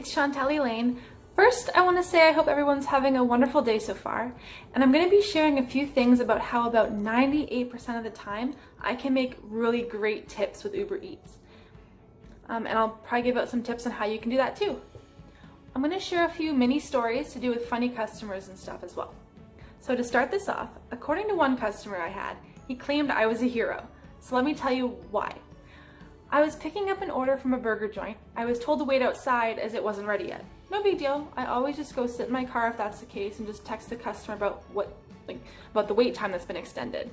it's Chantel Elaine. First, I want to say I hope everyone's having a wonderful day so far, and I'm going to be sharing a few things about how about 98% of the time I can make really great tips with Uber Eats. And I'll probably give out some tips on how you can do that too. I'm going to share a few mini stories to do with funny customers and stuff as well. So to start this off, according to one customer I had, he claimed I was a hero. So let me tell you why. I was picking up an order from a burger joint. I was told to wait outside as it wasn't ready yet. No big deal. I always just go sit in my car if that's the case and just text the customer about the wait time that's been extended.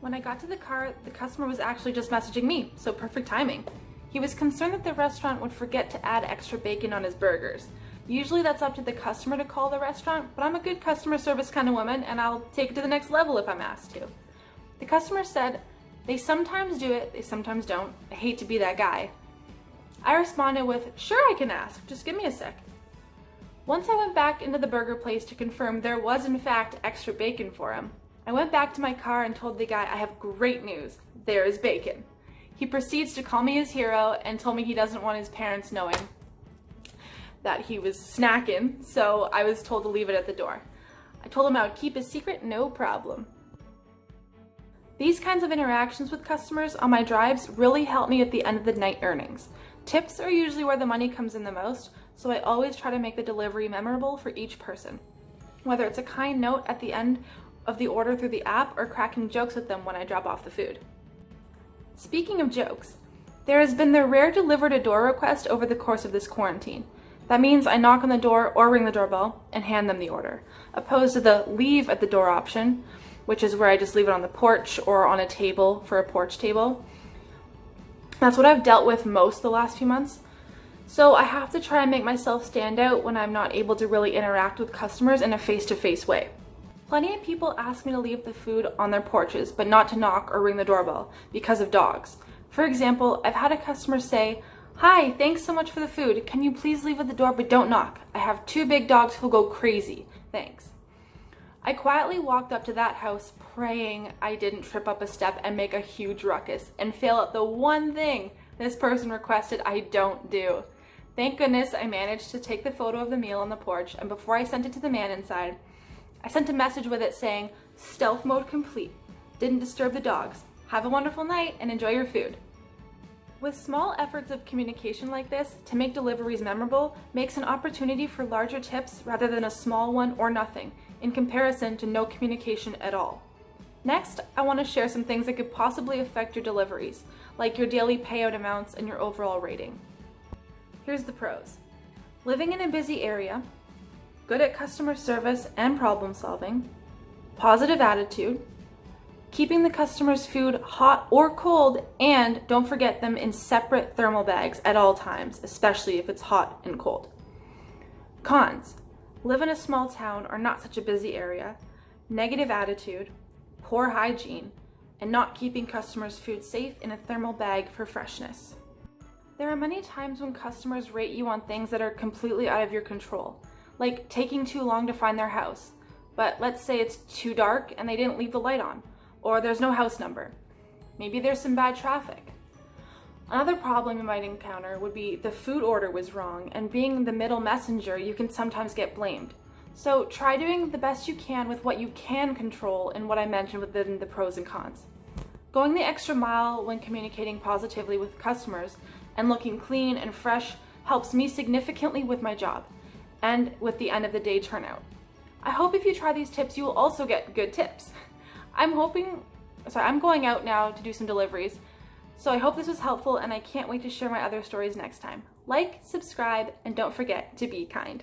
When I got to the car, the customer was actually just messaging me, so perfect timing. He was concerned that the restaurant would forget to add extra bacon on his burgers. Usually that's up to the customer to call the restaurant, but I'm a good customer service kind of woman and I'll take it to the next level if I'm asked to. The customer said, "They sometimes do it, they sometimes don't. I hate to be that guy." I responded with, "Sure, I can ask, just give me a sec." Once I went back into the burger place to confirm there was in fact extra bacon for him, I went back to my car and told the guy, "I have great news, there is bacon." He proceeds to call me his hero and told me he doesn't want his parents knowing that he was snacking, so I was told to leave it at the door. I told him I would keep his secret, no problem. These kinds of interactions with customers on my drives really help me at the end of the night earnings. Tips are usually where the money comes in the most, so I always try to make the delivery memorable for each person. Whether it's a kind note at the end of the order through the app or cracking jokes with them when I drop off the food. Speaking of jokes, there has been the rare deliver-to-door request over the course of this quarantine. That means I knock on the door or ring the doorbell and hand them the order, opposed to the leave at the door option, which is where I just leave it on the porch or on a table for a porch table. That's what I've dealt with most the last few months. So I have to try and make myself stand out when I'm not able to really interact with customers in a face-to-face way. Plenty of people ask me to leave the food on their porches, but not to knock or ring the doorbell because of dogs. For example, I've had a customer say, "Hi, thanks so much for the food. Can you please leave at the door but don't knock? I have 2 big dogs who'll go crazy. Thanks." I quietly walked up to that house praying I didn't trip up a step and make a huge ruckus and fail at the one thing this person requested I don't do. Thank goodness I managed to take the photo of the meal on the porch, and before I sent it to the man inside, I sent a message with it saying, "Stealth mode complete. Didn't disturb the dogs. Have a wonderful night and enjoy your food." With small efforts of communication like this, to make deliveries memorable makes an opportunity for larger tips rather than a small one or nothing, in comparison to no communication at all. Next, I want to share some things that could possibly affect your deliveries, like your daily payout amounts and your overall rating. Here's the pros. Living in a busy area, good at customer service and problem solving, positive attitude, keeping the customer's food hot or cold, and don't forget them in separate thermal bags at all times, especially if it's hot and cold. Cons. Live in a small town or not such a busy area, negative attitude, poor hygiene, and not keeping customers' food safe in a thermal bag for freshness. There are many times when customers rate you on things that are completely out of your control, like taking too long to find their house, but let's say it's too dark and they didn't leave the light on, or there's no house number. Maybe there's some bad traffic. Another problem you might encounter would be the food order was wrong, and being the middle messenger, you can sometimes get blamed. So try doing the best you can with what you can control and what I mentioned within the pros and cons. Going the extra mile when communicating positively with customers and looking clean and fresh helps me significantly with my job and with the end of the day turnout. I hope if you try these tips, you will also get good tips. I'm going out now to do some deliveries, so I hope this was helpful and I can't wait to share my other stories next time. Like, subscribe, and don't forget to be kind.